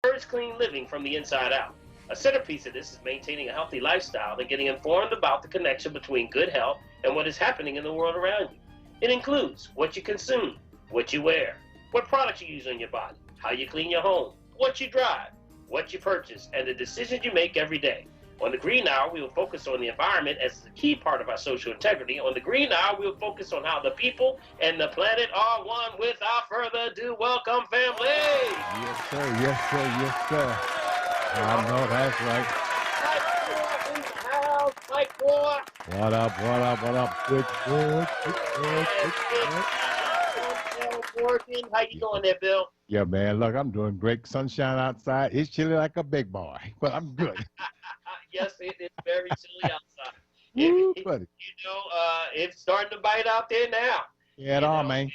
first clean living from the inside out. A centerpiece of this is maintaining a healthy lifestyle and getting informed about the connection between good health and what is happening in the world around you. It includes what you consume, what you wear, what products you use on your body, how you clean your home, what you drive, what you purchase, and the decisions you make every day. On the Green Hour, we will focus on the environment as a key part of our social integrity. On the Green Hour, we will focus on how the people and the planet are one. Without further ado, welcome, family. Yes, sir. Yes, sir. Yes, sir. I know that's right. Mike boy. What up? What up? What up? Good. Working. How you doing there, Bill? Yeah, man. Look, I'm doing great. Sunshine outside. It's chilly like a big boy, but I'm good. Yes, it is very chilly outside. Woo, buddy. It's starting to bite out there now. Yeah, it all, man.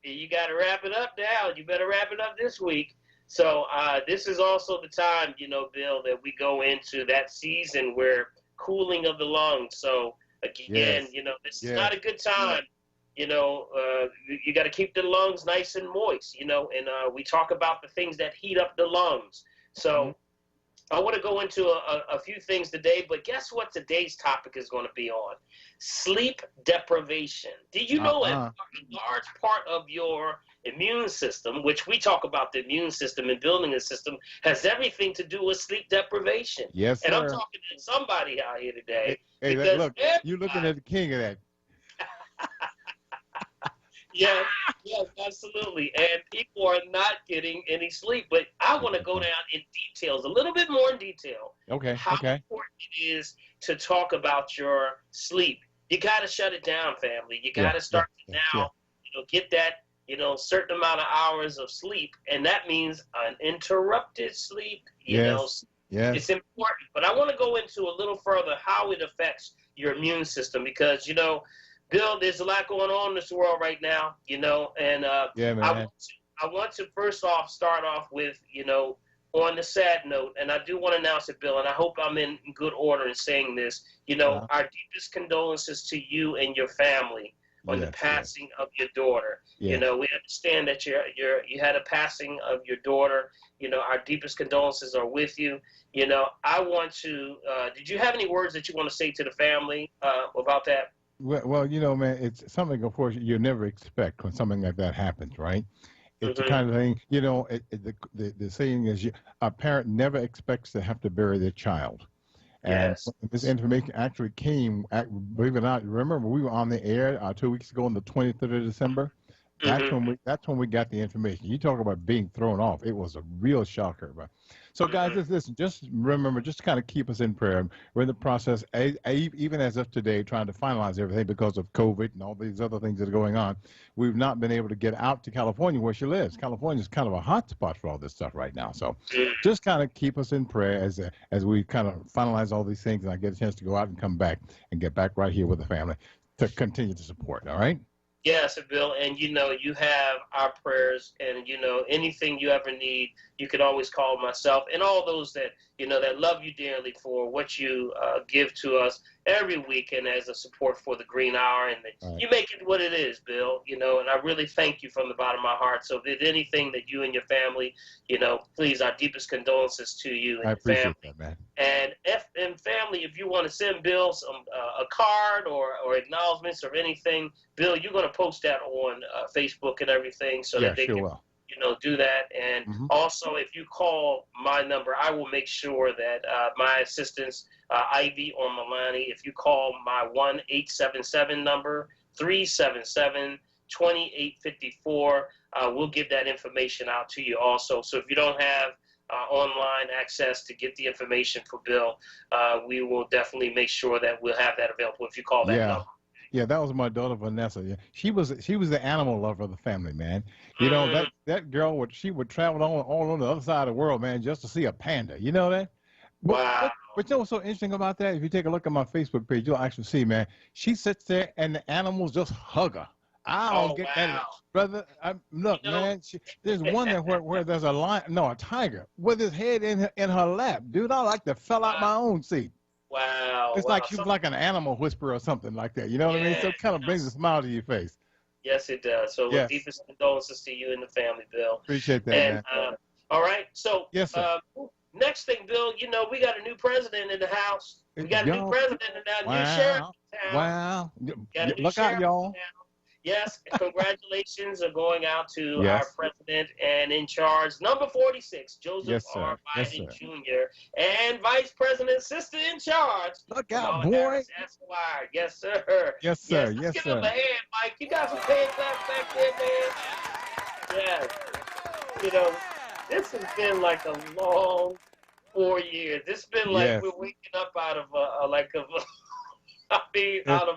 You got to wrap it up now. You better wrap it up this week. So this is also the time, Bill, that we go into that season where cooling of the lungs. So again, this is not a good time. You got to keep the lungs nice and moist, and we talk about the things that heat up the lungs. So I want to go into a few things today, but guess what today's topic is going to be on? Sleep deprivation. Did you know a large part of your immune system, which we talk about the immune system and building a system, has everything to do with sleep deprivation? Yes, sir. And I'm talking to somebody out here today. Hey, look, you're looking at the king of that. Yes, absolutely. And people are not getting any sleep. But I want to go down in details, a little bit more in detail. Okay. How important it is to talk about your sleep. You got to shut it down, family. You got to start now, get that, certain amount of hours of sleep. And that means uninterrupted sleep. It's important. But I want to go into a little further how it affects your immune system because, Bill, there's a lot going on in this world right now, and I want to first off start off with, on the sad note, and I do want to announce it, Bill, and I hope I'm in good order in saying this, our deepest condolences to you and your family on the passing of your daughter. We understand that you had a passing of your daughter. Our deepest condolences are with you. I want to, did you have any words that you want to say to the family about that? Well, man, it's something, of course, you never expect when something like that happens, right? It's the kind of thing, the saying is a parent never expects to have to bury their child. And this information actually came, believe it or not, remember we were on the air 2 weeks ago on the 23rd of December? That's when we got the information. You talk about being thrown off. It was a real shocker. So, guys, listen, just remember, just kind of keep us in prayer. We're in the process, even as of today, trying to finalize everything because of COVID and all these other things that are going on. We've not been able to get out to California where she lives. California is kind of a hot spot for all this stuff right now. So just kind of keep us in prayer as we kind of finalize all these things and I get a chance to go out and come back and get back right here with the family to continue to support, all right? Yes, Bill, and you have our prayers, and anything you ever need, you can always call myself and all those that that love you dearly for what you give to us every week and as a support for the Green Hour, and you make it what it is, Bill. And I really thank you from the bottom of my heart. So if there's anything that you and your family, please, our deepest condolences to you and your family. That, man. And family, if you want to send Bill some a card or acknowledgments or anything, Bill, you're going to post that on Facebook and everything so that they can do that. And also, if you call my number, I will make sure that my assistants, Ivy or Milani, if you call my 1-877 number, 377-2854, we'll give that information out to you also. So if you don't have online access to get the information for Bill, we will definitely make sure that we'll have that available if you call that number. Yeah, that was my daughter Vanessa. Yeah, she was the animal lover of the family, man. That girl would travel all on the other side of the world, man, just to see a panda. You know that? Wow. But what's so interesting about that? If you take a look at my Facebook page, you'll actually see, man. She sits there and the animals just hug her. I don't get that, brother. Look, man. There's one there where there's a tiger with his head in her lap, dude. I like to fell out my own seat. Wow. It's like she was like an animal whisperer or something like that. You know what I mean? So it kind of brings a smile to your face. Yes, it does. So deepest condolences to you and the family, Bill. Appreciate that, and, man. All right. So Yes, sir. next thing, Bill, we got a new president in the House. We got a new Y'all, president and a new sheriff wow, in town. wow. Got a new Look out, sheriff in y'all. town. Yes, congratulations are going out to our Yes, president and in charge, number 46, Joseph yes, R. sir. Yes, Biden sir. Jr., and Vice President sister in charge, Look out, Kamala boy. Harris, Esquire. Yes, sir. Yes, sir. Yes, let's Yes, give them sir. a hand, Mike. You got some hand claps back there, man. Yes. You know, this has been like a long 4 years. This has been like Yes. we're waking up out of I mean, It, out of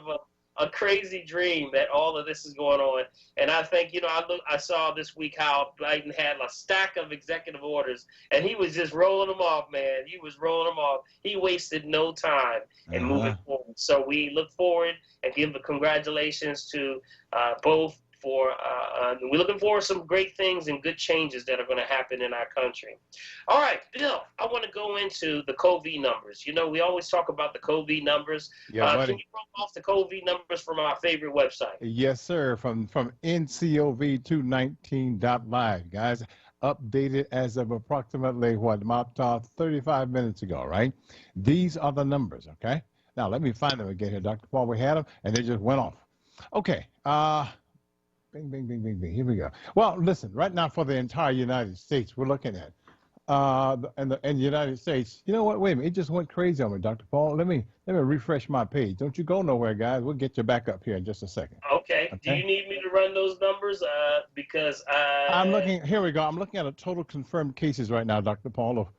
a crazy dream that all of this is going on. And I think, I saw this week how Biden had a stack of executive orders, and he was just rolling them off, man. He was rolling them off. He wasted no time in moving forward. So we look forward and give the congratulations to both we're looking forward to some great things and good changes that are going to happen in our country. All right, Bill, I want to go into the COVID numbers. We always talk about the COVID numbers. yeah, Can buddy. you roll off the COVID numbers from our favorite website? Yes, sir. From ncov219.live, guys. Updated as of approximately about 35 minutes ago, right? These are the numbers, okay? Now let me find them again here, Dr. Paul. We had them, and they just went off. Okay. Bing, bing, bing, bing, bing. Here we go. Well, listen. Right now, for the entire United States, we're looking at in the United States. You know what? Wait a minute. It just went crazy on me, Dr. Paul. Let me refresh my page. Don't you go nowhere, guys. We'll get you back up here in just a second. Okay. Do you need me to run those numbers? Because I'm looking. Here we go. I'm looking at a total confirmed cases right now, Dr. Paul, of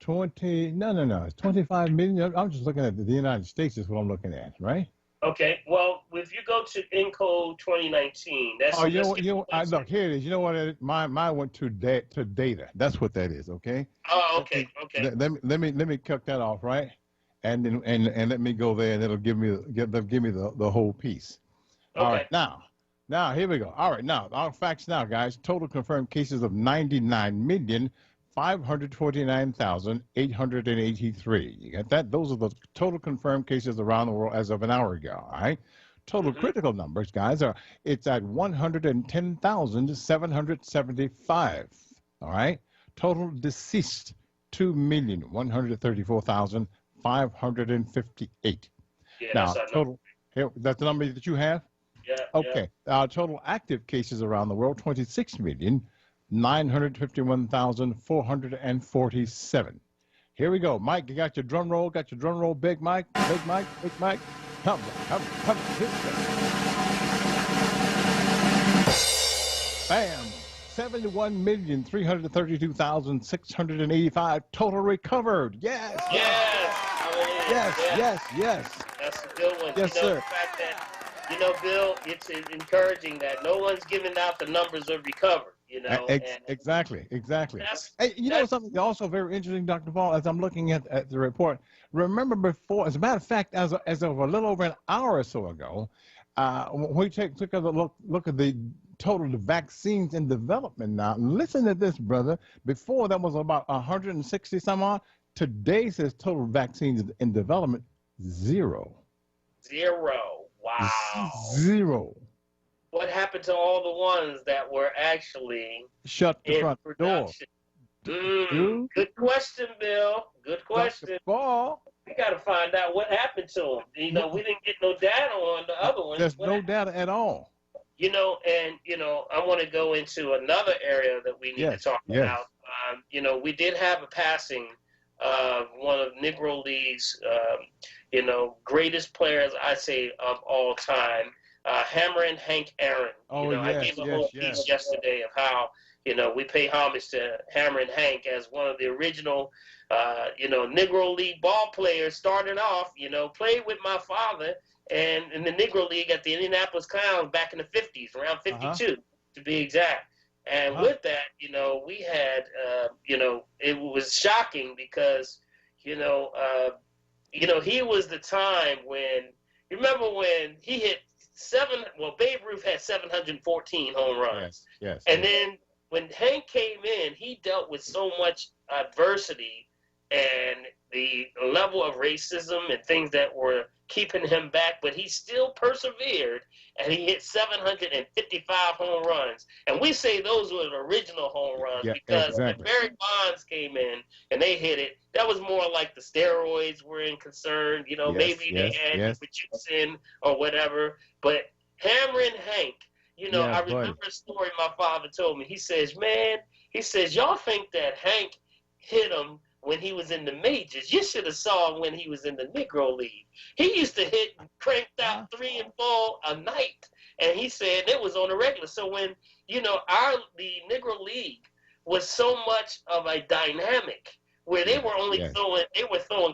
20. No. It's 25 million. I'm just looking at the United States. Is what I'm looking at, right? Okay. Well, if you go to Encode 2019, that's look, here it is. You know what? Mine went to data. That's what that is. Okay. Oh, okay. Okay. Let me cut that off, right? And then and let me go there, and it'll give me the whole piece. Okay. All right. Now here we go. All right. Now our facts now, guys. Total confirmed cases of 99,549,883. You got that? Those are the total confirmed cases around the world as of an hour ago. All right. Total critical numbers, guys, it's at 110,775. All right. Total deceased 2,134,558. Yeah, now that's total. Here, that's the number that you have. Yeah. Okay. Total active cases around the world 26,951,447. Here we go. Mike, you got your drum roll? Got your drum roll, Big Mike? Big Mike? Big Mike? Come. Bam. 71,332,685 total recovered. Yes. Yes. That's a good one. Yes, sir. The fact that, Bill, it's encouraging that no one's giving out the numbers of recovered. Exactly. Hey, something also very interesting, Dr. Paul, as I'm looking at the report. Remember before, as a matter of fact, as of a little over an hour or so ago, when we took a look at the total vaccines in development now. Listen to this, brother. Before that was about 160 some odd. Today says total vaccines in development, 0. Wow. 0. What happened to all the ones that were actually shut the front production? Door? Good question, Bill. Good question. We got to find out what happened to them. We didn't get no data on the other ones. There's no data at all. I want to go into another area that we need to talk about. We did have a passing of one of Negro League's, greatest players, I'd say, of all time. Hammerin' Hank Aaron. I gave a whole piece yesterday of how, we pay homage to Hammerin' Hank as one of the original, Negro League ball players starting off, played with my father and in the Negro League at the Indianapolis Clowns back in the 50s, around 52 to be exact. And with that, we had, it was shocking because, he was the time when, remember when he hit Babe Ruth had 714 home runs. Yes. And then when Hank came in, he dealt with so much adversity and the level of racism and things that were keeping him back, but he still persevered, and he hit 755 home runs. And we say those were the original home runs because when Barry Bonds came in and they hit it, that was more like the steroids were in concern. You know, maybe they had Richardson or whatever. But Hammering Hank, you know, I remember a story my father told me. He says, man, he says, y'all think that Hank hit him when he was in the majors. You should have saw him when he was in the Negro League. He used to hit, cranked out 3 and 4 a night. And he said it was on the regular. So when, you know, the Negro League was so much of a dynamic where they were only throwing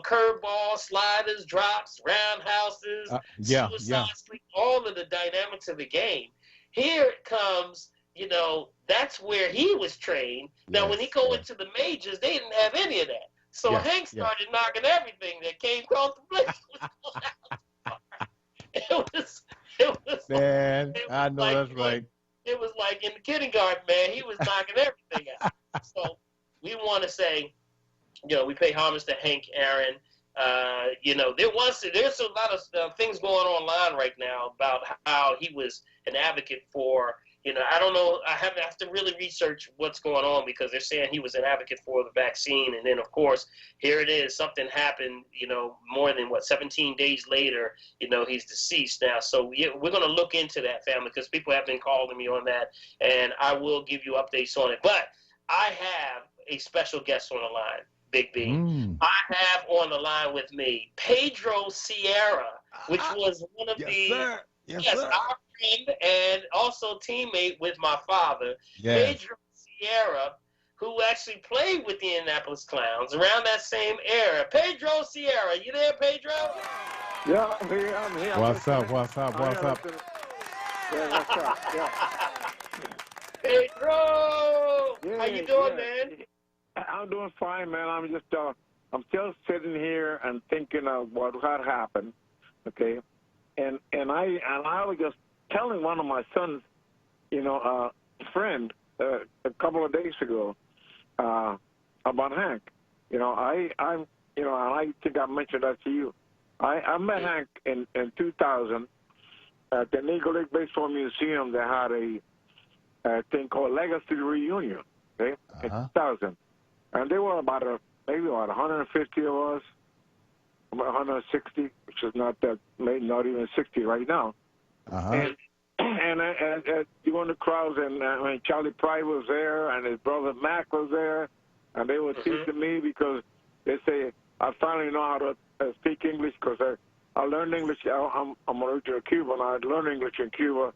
curveballs, sliders, drops, roundhouses, suicide sweep, all of the dynamics of the game. Here it comes, you know, that's where he was trained. Now, when he go into the majors, they didn't have any of that. So Hank started knocking everything that came across the plate. It was man, I know like, that's right. It was like in the kindergarten, man. He was knocking everything out. So we want to say, you know, we pay homage to Hank Aaron. You know, there's a lot of things going online right now about how he was an advocate for, you know, I don't know, I have to really research what's going on because they're saying he was an advocate for the vaccine. And then, of course, here it is, something happened, you know, more than, 17 days later, you know, he's deceased now. So we're going to look into that, family, because people have been calling me on that, and I will give you updates on it. But I have a special guest on the line. Big B. I have on the line with me Pedro Sierra, which was one of our friend and also teammate with my father. Pedro Sierra, who actually played with the Indianapolis Clowns around that same era. Pedro Sierra, you there, Pedro? Yeah, I'm here. What's up? Yeah, what's up? Yeah. Pedro! How you doing, man? I'm doing fine, man. I'm just, I'm still sitting here and thinking of what had happened, okay? And I was just telling one of my sons, you know, friend, a couple of days ago, about Hank. You know, I'm, you know, and I think I mentioned that to you. I met Hank in 2000 at the Negro League Baseball Museum. They had a thing called Legacy Reunion, okay, in 2000. And they were maybe about 150 of us, about 160, which is not that, maybe not even 60 right now. And you go in the crowds, and Charlie Pride was there, and his brother Mac was there, and they were teaching me because they say I finally know how to speak English because I learned English. I'm originally Cuban. I learned English in Cuba.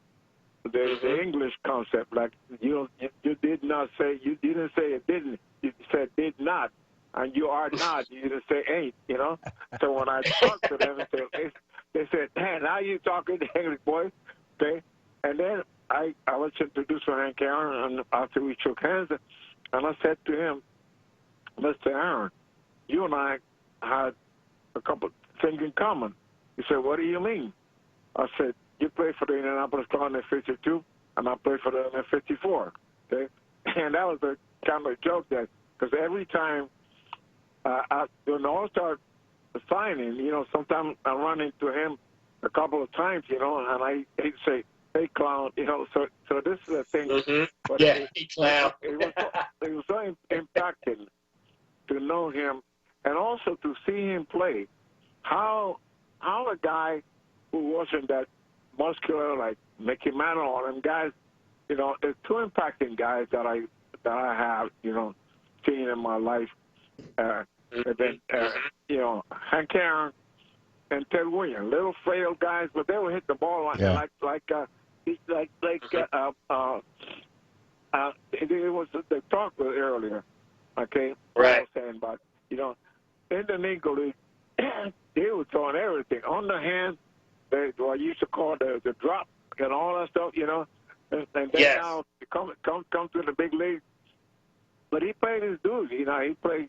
The English concept, like you didn't say it didn't. You said did not, and you are not. You didn't say ain't. You know. So when I talked to them, they said, "Man, now you talking English, boy." Okay. And then I was introduced to Hank Aaron, and after we shook hands, and I said to him, "Mr. Aaron, you and I had a couple things in common." He said, "What do you mean?" I said, "You played for the Indianapolis Clowns in '52, and I played for them in '54." Okay, and that was the kind of joke that, because every time when the All-Star signing, you know, sometimes I run into him a couple of times, you know, and he'd say, "Hey, clown," you know. So this is a thing. But hey, clown. It was so impacting to know him, and also to see him play. How a guy who wasn't that muscular like Mickey Mantle or them guys, you know, there's two impacting guys that I have, you know, seen in my life. You know, Hank Aaron and Ted Williams, little frail guys, but they would hit the ball like it was the talk earlier, okay? Right. I was saying about, you know, in the Negro League, they were throwing everything on the hand. What I used to call the drop and all that stuff, you know. And then now come to the big league. But he played his dues. You know, he played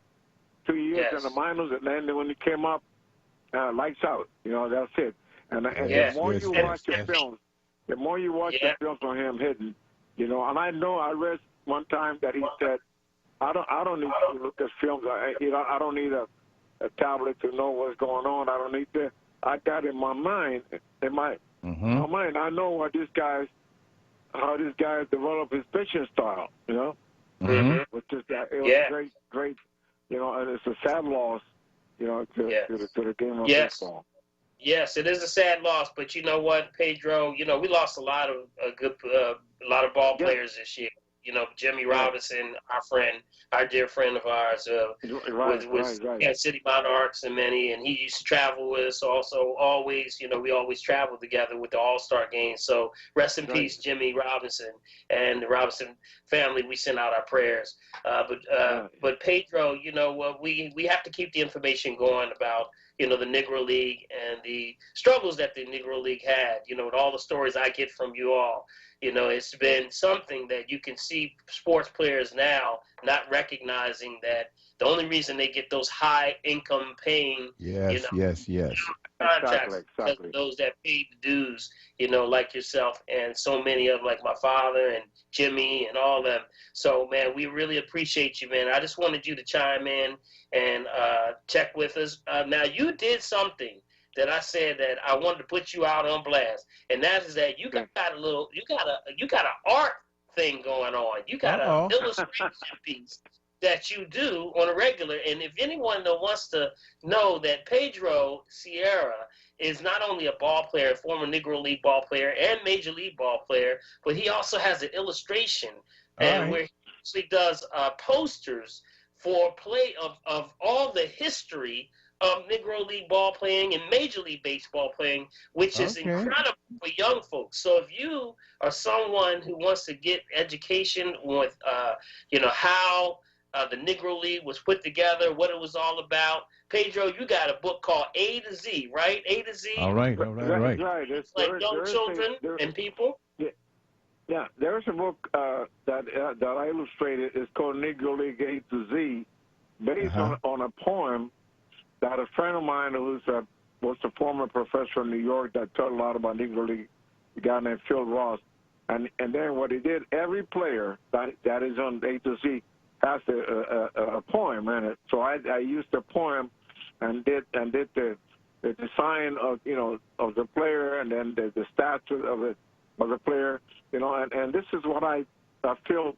2 years in the minors, and then when he came up, lights out. You know, that's it. And the more you watch the films, the more you watch the films on him hitting, you know. And I read one time that he said, I don't need to look at films. I don't need a tablet to know what's going on. I don't need to. I got in my mind, my mind, I know how this guy developed his pitching style, you know? Which is that it was great, you know, and it's a sad loss, you know, to the game of baseball. Yes, it is a sad loss, but you know what, Pedro? You know, we lost a lot of ball players this year. You know, Jimmy Robinson, our dear friend of ours, was Kansas City Monarchs and many, and he used to travel with us also. Always, you know, we always traveled together with the All-Star games. So rest in peace, Jimmy Robinson and the Robinson family. We send out our prayers. But Pedro, you know, we have to keep the information going about, you know, the Negro League and the struggles that the Negro League had. You know, with all the stories I get from you all. You know, it's been something that you can see sports players now not recognizing that the only reason they get those high income paying, contracts, exactly. Those that paid the dues, you know, like yourself and so many of like my father and Jimmy and all them. So, man, we really appreciate you, man. I just wanted you to chime in and check with us. Now, you did something that I said that I wanted to put you out on blast, and that is that you got an art thing going on. You got an illustration piece that you do on a regular. And if anyone wants to know that Pedro Sierra is not only a ball player, former Negro League ball player and Major League ball player, but he also has an illustration where he actually does posters for play of all the history of Negro League ball playing and Major League Baseball playing, which is incredible for young folks. So if you are someone who wants to get education with, you know, how the Negro League was put together, what it was all about, Pedro, you got a book called A to Z, right? A to Z. All right. It's like young children and people. Yeah, there's a book that I illustrated. It's called Negro League A to Z, based on a poem that a friend of mine was a former professor in New York that taught a lot about Negro League, a guy named Phil Ross. And then what he did, every player that is on A to Z has a poem in it. So I used the poem and did the design of, you know, of the player, and then the stature of the player, you know, and this is what I feel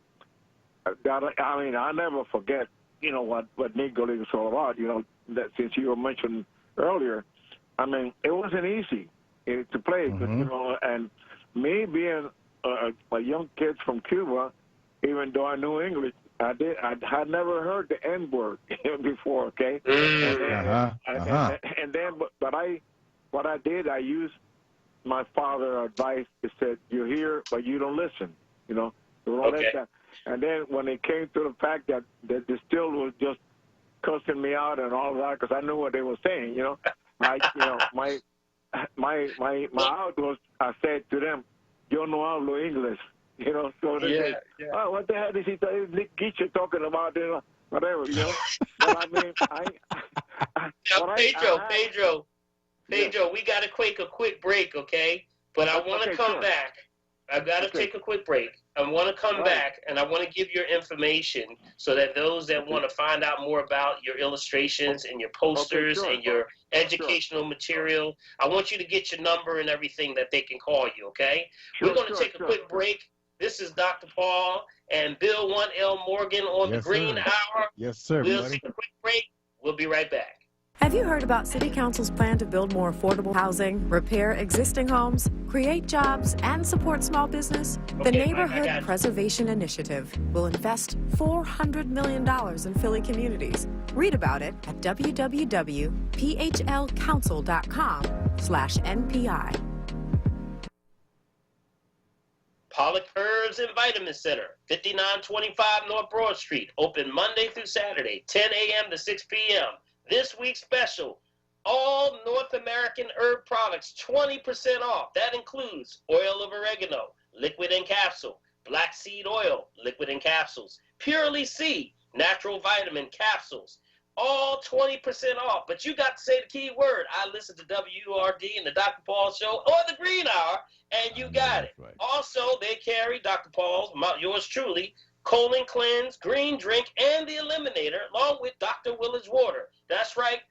that I never forget, you know, what Negro League is all about, you know. That since you were mentioned earlier, I mean, it wasn't easy to play, you know, and me being a young kid from Cuba, even though I knew English, I had never heard the N-word before, okay? And then, what I did, I used my father's advice. He said, "You hear, but you don't listen," you know. And then when it came to the fact that the still was just cussing me out and all that, because I knew what they were saying, you know. My out was, I said to them, "Yo no hablo English," you know. So they said, "Oh, what the hell is he talking about?" You know, whatever, you know. But I mean, Pedro, we got to take a quick break, okay? But I want to come back. I've got to take a quick break. I want to come back, and I want to give your information so that those that want to find out more about your illustrations and your posters and your educational material, I want you to get your number and everything that they can call you, okay? We're going to take a quick break. This is Dr. Paul and Bill 1L Morgan on the Green Hour. Yes, sir. We'll take a quick break. We'll be right back. Have you heard about City Council's plan to build more affordable housing, repair existing homes, create jobs, and support small business? The Neighborhood Preservation Initiative will invest $400 million in Philly communities. Read about it at www.phlcouncil.com/NPI. Pollock Herbs and Vitamin Center, 5925 North Broad Street, open Monday through Saturday, 10 a.m. to 6 p.m. This week's special, all North American herb products, 20% off. That includes oil of oregano, liquid and capsule, black seed oil, liquid and capsules, Purely C, natural vitamin capsules, all 20% off. But you got to say the key word. I listen to WURD and the Dr. Paul Show or the Green Hour, and you got it. Right. Also, they carry Dr. Paul's, yours truly, Colon Cleanse, Green Drink, and the Eliminator, along with Dr. Willard's Water. That's right,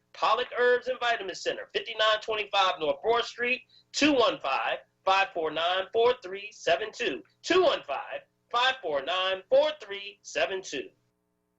Herbs and Vitamin Center, 5925 North Broad Street, 215-549-4372. 215-549-4372.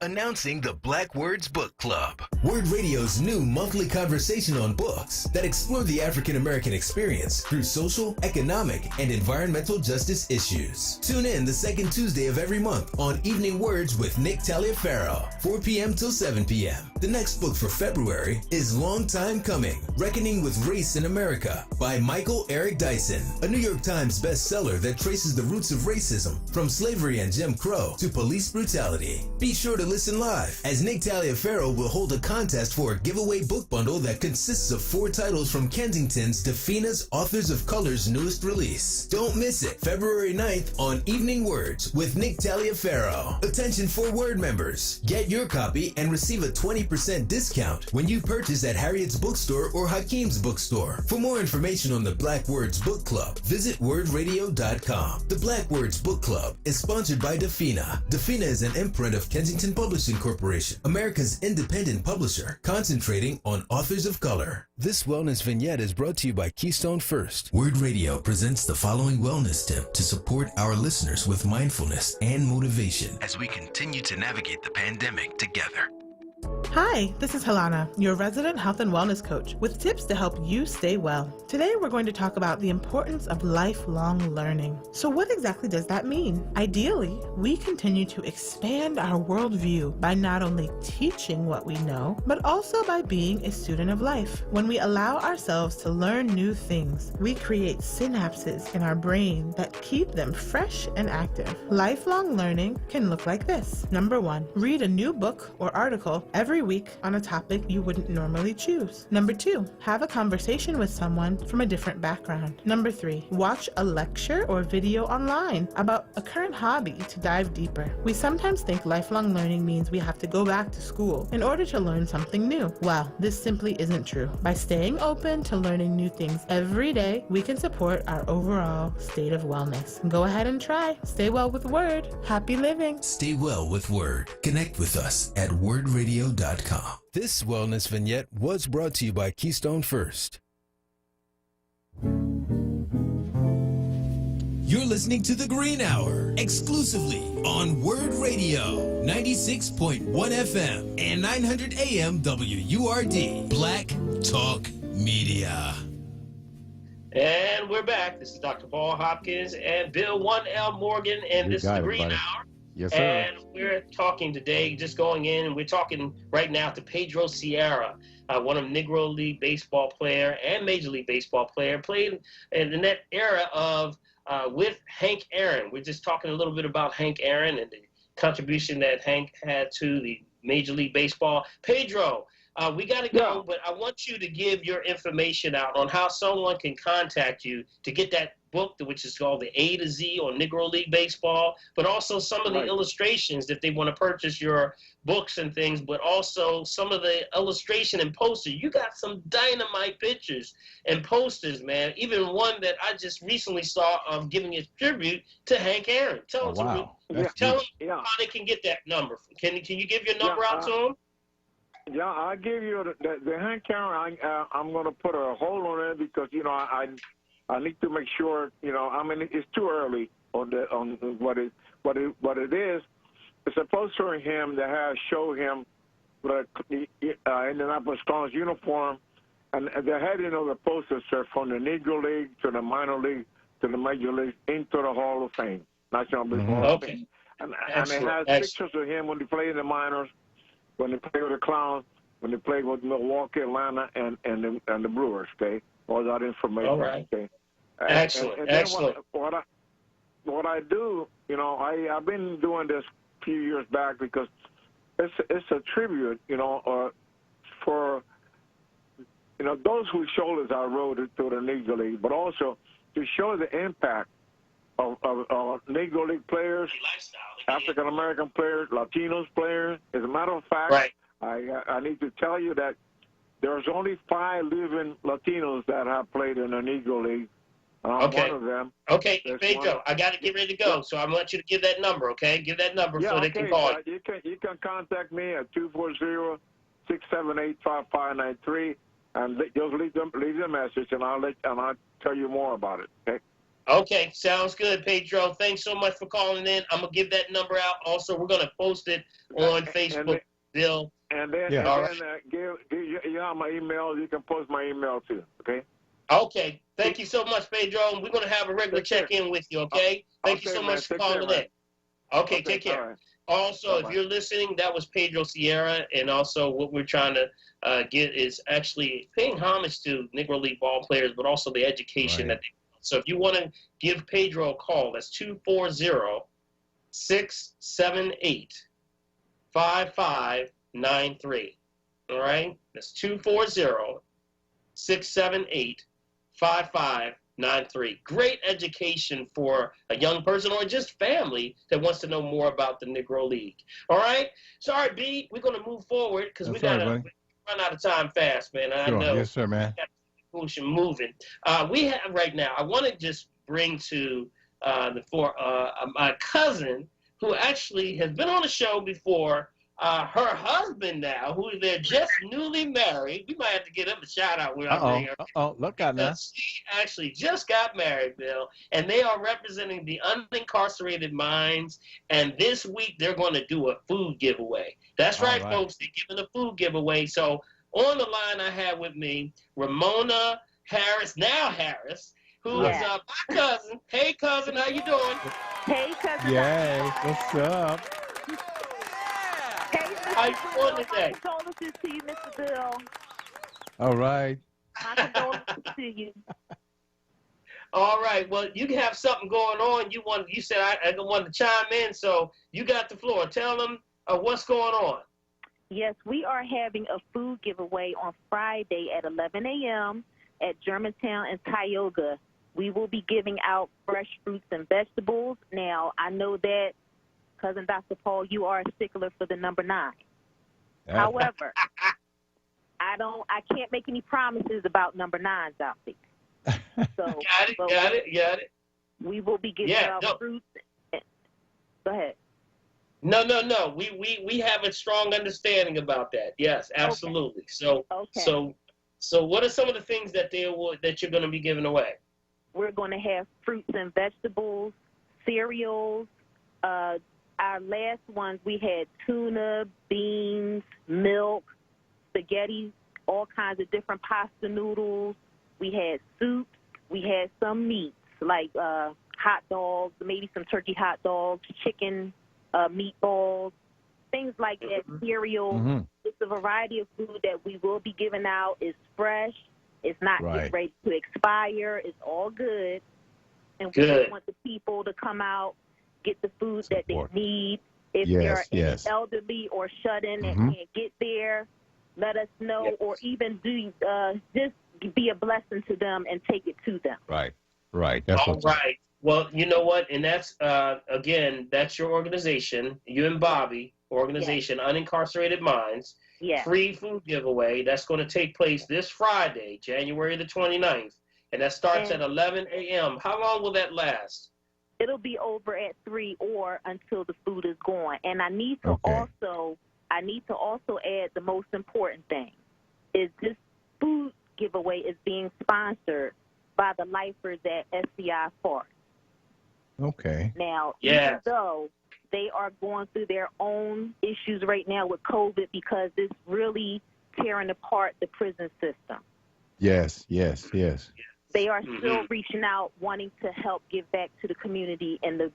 Announcing the Black Words Book Club, Word Radio's new monthly conversation on books that explore the African American experience through social, economic, and environmental justice issues. Tune in the second Tuesday of every month on Evening Words with Nick Taliaferro, 4 p.m. till 7 p.m. The next book for February is Long Time Coming, Reckoning with Race in America by Michael Eric Dyson, a New York Times bestseller that traces the roots of racism from slavery and Jim Crow to police brutality. Be sure to listen live as Nick Taliaferro will hold a contest for a giveaway book bundle that consists of 4 titles from Kensington's Defina's Authors of Color's newest release. Don't miss it, February 9th on Evening Words with Nick Taliaferro. Attention for Word members. Get your copy and receive a 20% discount when you purchase at Harriet's Bookstore or Hakeem's Bookstore. For more information on the Black Words Book Club, visit wordradio.com. The Black Words Book Club is sponsored by Defina. Defina is an imprint of Kensington Publishing Corporation, America's independent publisher, concentrating on authors of color. This wellness vignette is brought to you by Keystone First. Word Radio presents the following wellness tip to support our listeners with mindfulness and motivation as we continue to navigate the pandemic together. Hi, this is Helana, your resident health and wellness coach, with tips to help you stay well. Today we're going to talk about the importance of lifelong learning. So what exactly does that mean? Ideally, we continue to expand our worldview by not only teaching what we know, but also by being a student of life. When we allow ourselves to learn new things, we create synapses in our brain that keep them fresh and active. Lifelong learning can look like this. Number 1, read a new book or article every week on a topic you wouldn't normally choose. Number 2, have a conversation with someone from a different background. Number 3, watch a lecture or video online about a current hobby to dive deeper. We sometimes think lifelong learning means we have to go back to school in order to learn something new. Well, this simply isn't true. By staying open to learning new things every day, we can support our overall state of wellness. Go ahead and try. Stay well with Word. Happy living. Stay well with Word. Connect with us at wordradio.com. This wellness vignette was brought to you by Keystone First. You're listening to The Green Hour exclusively on Word Radio, 96.1 FM and 900 AM WURD, Black Talk Media. And we're back. This is Dr. Paul Hopkins and Bill 1L Morgan, and this is The Green Hour. Yes, sir. And we're talking today, just going in, and we're talking right now to Pedro Sierra, one of Negro League Baseball player and Major League Baseball player, played in that era of with Hank Aaron. We're just talking a little bit about Hank Aaron and the contribution that Hank had to the Major League Baseball. Pedro, we got to go, but I want you to give your information out on how someone can contact you to get that book, which is called The A to Z on Negro League Baseball, but also some of the illustrations if they want to purchase your books and things, but also some of the illustration and posters. You got some dynamite pictures and posters, man. Even one that I just recently saw of giving a tribute to Hank Aaron. Tell them how they can get that number. Can you give your number out to them? Yeah, I'll give you the Hank Aaron. I'm going to put a hold on it because, you know, I need to make sure, you know, I mean, it's too early on what it is. It's a poster of him that show him the Indianapolis Colts uniform, and the heading of the poster says from the Negro League to the minor league to the major league into the Hall of Fame, National Baseball Hall of Fame. And it has pictures of him when he played in the minors, when he played with the Clowns, when he played with Milwaukee, Atlanta, and the Brewers. Okay, all that information. All right. Okay. Excellent. Excellent. What I do, you know, I've been doing this a few years back because it's a tribute, you know, for, you know, those whose shoulders I rode through the Negro League, but also to show the impact of Negro League players, African American players, Latinos players. As a matter of fact, I need to tell you that there's only 5 living Latinos that have played in the Negro League. One of them. Okay, Pedro, I got to get ready to go, so I want you to give that number, okay? Give that number so they can call you. You can contact me at 240-679-8255. 678-5593, and just leave a message, and I'll tell you more about it. Okay. Okay, sounds good, Pedro. Thanks so much for calling in. I'm gonna give that number out. Also, we're gonna post it on Facebook, Bill. And then, give you have my email. You can post my email too. Okay. Okay. Thank you so much, Pedro. We're gonna have a regular check-in with you. Okay. Thank you so much for calling in. Okay, take care. Right. Also, Bye-bye. if you're listening, that was Pedro Sierra, and also what we're trying to get is actually paying homage to Negro League ball players, but also the education that they. So if you want to give Pedro a call, that's 240-678-5593. All right? That's 240-678-5593. Great education for a young person or just family that wants to know more about the Negro League. All right? Sorry, B, we're going to move forward because we got to run out of time fast, man. Sure. I know. Yes, sir, man. Moving. We have right now, I want to just bring to the floor my cousin who actually has been on the show before. Her husband now, who they're just newly married. We might have to give him a shout out. Look out now. She actually just got married, Bill, and they are representing the unincarcerated minds. And this week they're going to do a food giveaway. That's right, folks. They're giving a food giveaway. So on the line I have with me Ramona Harris, who is my cousin. Hey, cousin, how you doing? Hey, cousin. Yay, what's up? Hey, how you doing today? My condolences to you, Mr. Bill. All right. My condolences to you. All right. Well, you have something going on. You said I wanted to chime in, so you got the floor. Tell them what's going on. Yes, we are having a food giveaway on Friday at 11 a.m. at Germantown and Tioga. We will be giving out fresh fruits and vegetables. Now, I know that, Cousin Dr. Paul, you are a stickler for the number 9. However, I can't make any promises about number 9s out there. So, got it. We will be giving out fruits. Go ahead. No. We have a strong understanding about that. Yes, absolutely. Okay. So what are some of the things that you're going to be giving away? We're going to have fruits and vegetables, cereals. Our last ones, we had tuna, beans, milk, spaghetti, all kinds of different pasta noodles. We had soups. We had some meats like hot dogs, maybe some turkey hot dogs, chicken meatballs, things like that, cereal. Mm-hmm. It's a variety of food that we will be giving out. It's fresh. It's not getting ready to expire. It's all good. And we just want the people to come out, get the food that they need. If they're elderly or shut in and can't get there, let us know, or even just be a blessing to them and take it to them. Right. That's all right. Well, you know what? And that's, again, that's your organization, you and Bobby, organization, Unincarcerated Minds. Yes. Free food giveaway. That's going to take place this Friday, January the 29th. And that starts at 11 a.m. How long will that last? It'll be over at 3 or until the food is gone. And I need to also add the most important thing is this food giveaway is being sponsored by the lifers at SCI Forest. Okay. Now, even though they are going through their own issues right now with COVID because it's really tearing apart the prison system. Yes. They are still reaching out, wanting to help give back to the community in the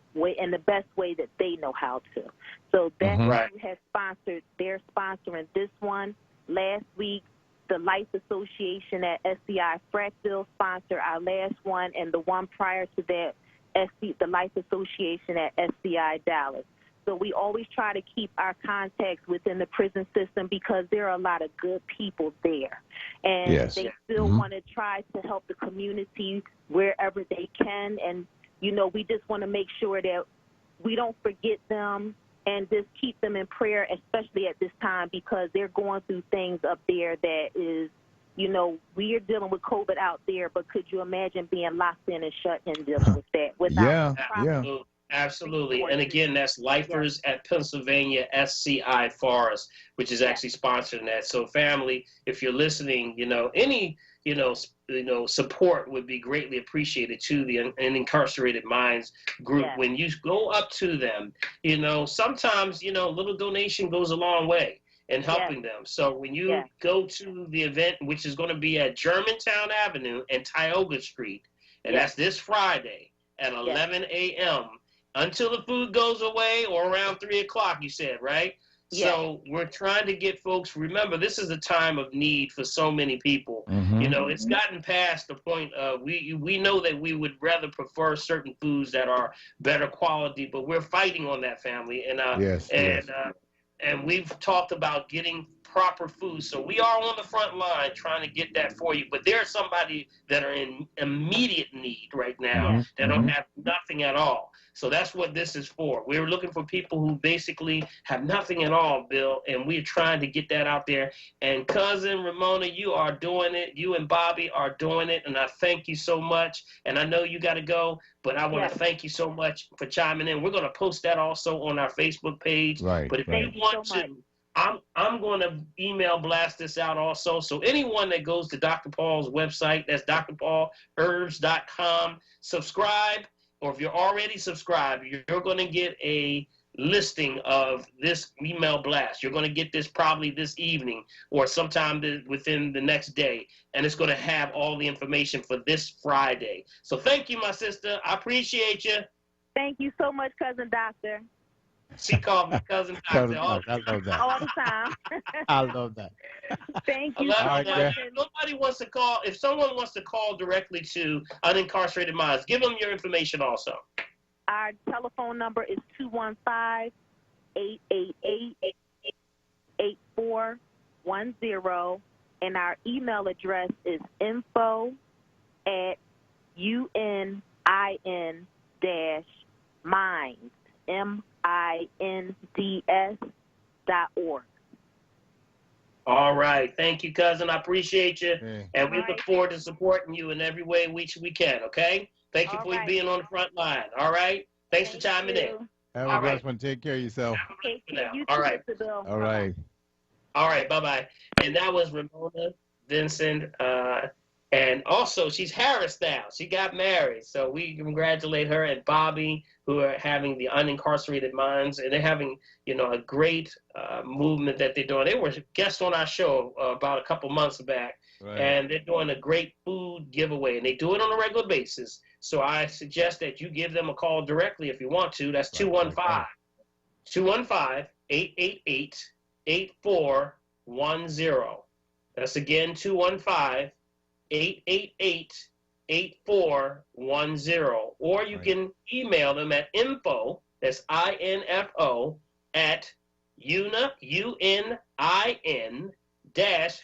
best way that they know how to. So that has sponsored. They're sponsoring this one. Last week, the Life Association at SCI Frackville sponsored our last one, and the one prior to that, the Life Association at SCI Dallas. So we always try to keep our contacts within the prison system because there are a lot of good people there. And they still want to try to help the community wherever they can. And, we just want to make sure that we don't forget them and just keep them in prayer, especially at this time because they're going through things up there that is, we are dealing with COVID out there, but could you imagine being locked in and shut in dealing with that? Absolutely. And again, that's Lifers at Pennsylvania SCI Forest, which is actually sponsoring that. So family, if you're listening, any, support would be greatly appreciated to the Incarcerated Minds group. Yeah. When you go up to them, sometimes, little donation goes a long way in helping them. So when you go to the event, which is going to be at Germantown Avenue and Tioga Street, and that's this Friday at 11 a.m., until the food goes away or around 3 o'clock, you said, right? Yeah. So we're trying to get folks, remember, this is a time of need for so many people. It's gotten past the point of we know that we would rather prefer certain foods that are better quality, but we're fighting on that, family. And we've talked about getting proper food. So we are on the front line trying to get that for you. But there's somebody that are in immediate need right now that don't have nothing at all. So that's what this is for. We're looking for people who basically have nothing at all, Bill, and we're trying to get that out there. And cousin Ramona, you are doing it. You and Bobby are doing it, and I thank you so much. And I know you got to go, but I want to thank you so much for chiming in. We're going to post that also on our Facebook page. Right. But if you want to, I'm going to email blast this out also. So anyone that goes to Dr. Paul's website, that's drpaulherbs.com, subscribe. Or if you're already subscribed, you're going to get a listing of this email blast. You're going to get this probably this evening or sometime within the next day. And it's going to have all the information for this Friday. So thank you, my sister. I appreciate you. Thank you so much, Cousin Doctor. She called me Cousin Doctor I love that. All the time. I love that. Thank you. If nobody wants to call, if someone wants to call directly to Unincarcerated Minds, give them your information also. Our telephone number is 215-888-8410, and our email address is info@unin-minds, MINDS.org. All right. Thank you, cousin. I appreciate you. And we look forward to supporting you in every way we can, okay? Thank you for being on the front line. All right? Thanks for chiming in. Have a blessed one. Take care of yourself. All right. All right. All right. Bye-bye. And that was Ramona Vincent. And also, she's Harris now. She got married. So we congratulate her and Bobby, who are having the Unincarcerated Minds. And they're having, a great movement that they're doing. They were guests on our show about a couple months back. Right. And they're doing a great food giveaway. And they do it on a regular basis. So I suggest that you give them a call directly if you want to. That's 215-888-8410. That's again 215-888-8410. Or you can email them at info, that's INFO, at UNIN -hyphen, that's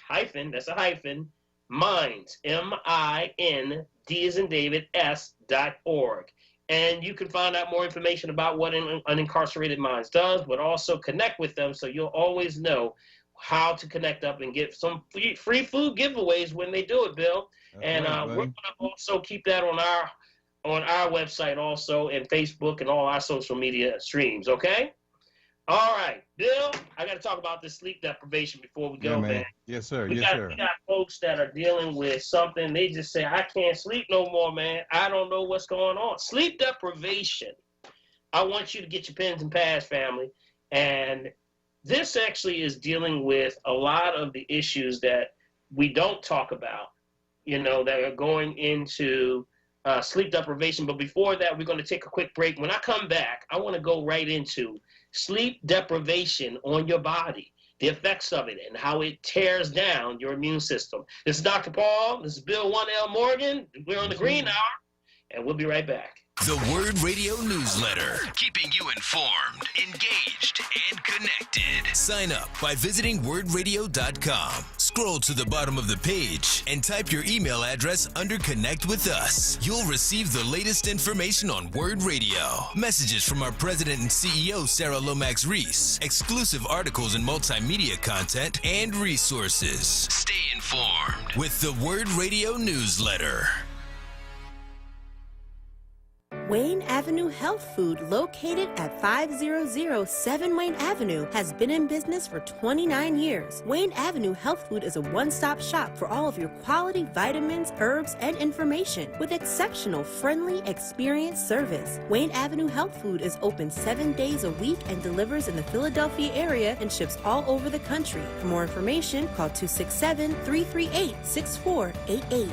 a hyphen, minds, MIND as in David, S.org. And you can find out more information about what Unincarcerated Minds does, but also connect with them so you'll always know how to connect up and get some free food giveaways when they do it, Bill. That's we're going to also keep that on our website also, and Facebook and all our social media streams, okay? All right, Bill, I got to talk about this sleep deprivation before we go, man. Yes, sir. We got folks that are dealing with something. They just say, I can't sleep no more, man. I don't know what's going on. Sleep deprivation. I want you to get your pens and pads, family. And this actually is dealing with a lot of the issues that we don't talk about, that are going into sleep deprivation. But before that, we're going to take a quick break. When I come back, I want to go right into sleep deprivation on your body, the effects of it, and how it tears down your immune system. This is Dr. Paul. This is Bill 1L Morgan. We're on the Green Hour, and we'll be right back. The WURD Radio Newsletter, keeping you informed, engaged, and connected. Sign up by visiting wordradio.com. Scroll to the bottom of the page and type your email address under Connect with Us. You'll receive the latest information on WURD Radio, messages from our president and CEO, Sarah Lomax Reese, exclusive articles and multimedia content, and resources. Stay informed with the WURD Radio Newsletter. Wayne Avenue Health Food, located at 5007 Wayne Avenue, has been in business for 29 years. Wayne Avenue Health Food is a one-stop shop for all of your quality vitamins, herbs, and information with exceptional, friendly, experienced service. Wayne Avenue Health Food is open 7 days a week and delivers in the Philadelphia area and ships all over the country. For more information, call 267-338-6488.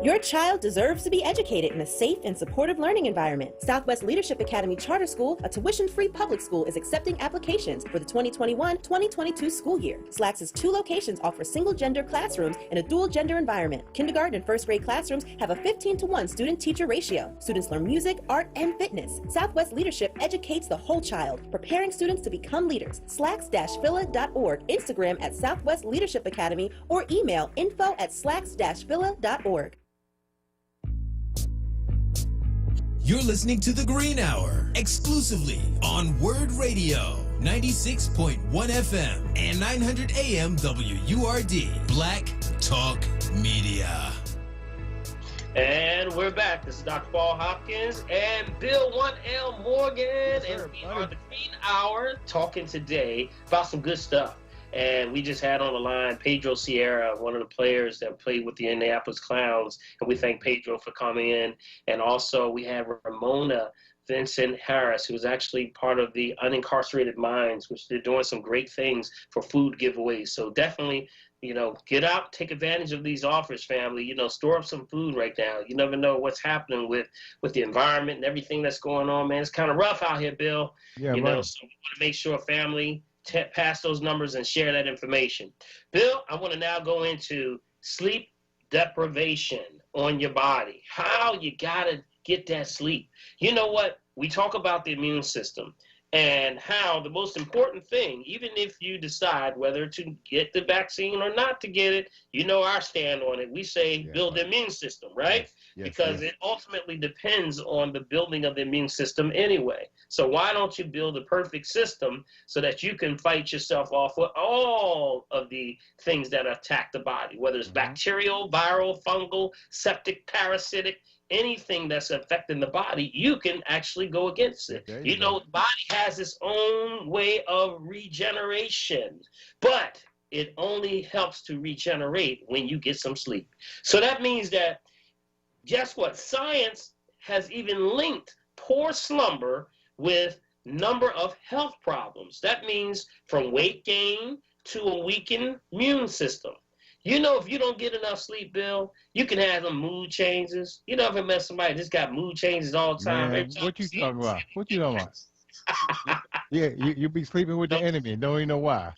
Your child deserves to be educated in a safe and supportive learning environment. Southwest Leadership Academy Charter School, a tuition-free public school, is accepting applications for the 2021-2022 school year. SLAC's 2 locations offer single-gender classrooms in a dual-gender environment. Kindergarten and first-grade classrooms have a 15-to-1 student-teacher ratio. Students learn music, art, and fitness. Southwest Leadership educates the whole child, preparing students to become leaders. slacks-phila.org, Instagram at Southwest Leadership Academy, or email info@slacks-phila.org. You're listening to The Green Hour, exclusively on WURD Radio, 96.1 FM and 900 AM WURD, Black Talk Media. And we're back. This is Dr. Paul Hopkins and Bill 1L Morgan, and we are The Green Hour, talking today about some good stuff. And we just had on the line Pedro Sierra, one of the players that played with the Indianapolis Clowns. And we thank Pedro for coming in. And also we have Ramona Vincent Harris, who is actually part of the Unincarcerated Minds, which they're doing some great things for food giveaways. So definitely, get out, take advantage of these offers, family. Store up some food right now. You never know what's happening with the environment and everything that's going on, man. It's kind of rough out here, Bill. Yeah, so we right. want to make sure, family, pass those numbers and share that information. Bill, I want to now go into sleep deprivation on your body. How you got to get that sleep. You know what? We talk about the immune system and how the most important thing, even if you decide whether to get the vaccine or not to get it, our stand on it. We say build the immune system, right? Yes, because it ultimately depends on the building of the immune system anyway. So why don't you build a perfect system so that you can fight yourself off with all of the things that attack the body, whether it's bacterial, viral, fungal, septic, parasitic, anything that's affecting the body, you can actually go against it. The body has its own way of regeneration, but it only helps to regenerate when you get some sleep. So that means that, guess what? Science has even linked poor slumber with number of health problems. That means from weight gain to a weakened immune system. If you don't get enough sleep, Bill, you can have some mood changes. You ever met somebody just got mood changes all the time? Man, what you talking about? Yeah, you be sleeping with the enemy and don't even know why.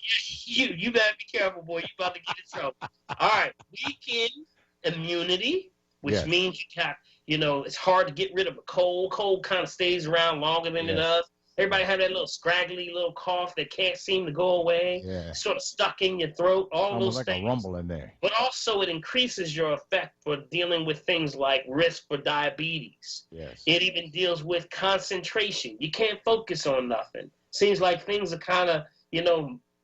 You better be careful, boy. You about to get in trouble. All right, weakened immunity, which means you got, it's hard to get rid of a cold. Cold kind of stays around longer than it does. Everybody have that little scraggly little cough that can't seem to go away, sort of stuck in your throat, all almost those like things. A rumble in there. But also it increases your effect for dealing with things like risk for diabetes. Yes. It even deals with concentration. You can't focus on nothing. Seems like things are kind of,